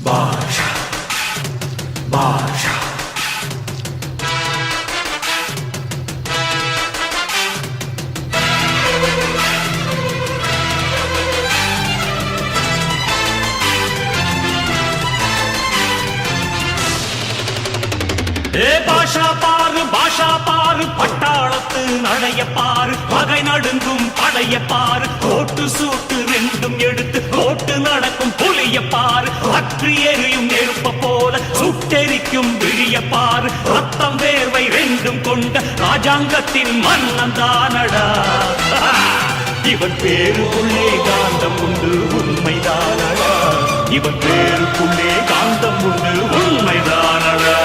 பாஷா பாஷா பாஷா பாரு பட்டாளத்து நடைய பாரு பகை நடுங்கும் படைய பாரு கோட்டு சூட்டு ரெண்டும் எடுத்து கோட்டு நடக்கும் புலிய பாரு அற்று எரியும் நெருப்ப போல சுட்டெரிக்கும் விழிய பாரு ரத்தம் வேர்வை ரெண்டும் கொண்ட ராஜாங்கத்தின் மன்னன் தானடா இவன் பேருக்குள்ளே காந்தம் உண்டு உண்மைதானடா இவன் பேருக்குள்ளே காந்தம் உண்டு உண்மைதானடா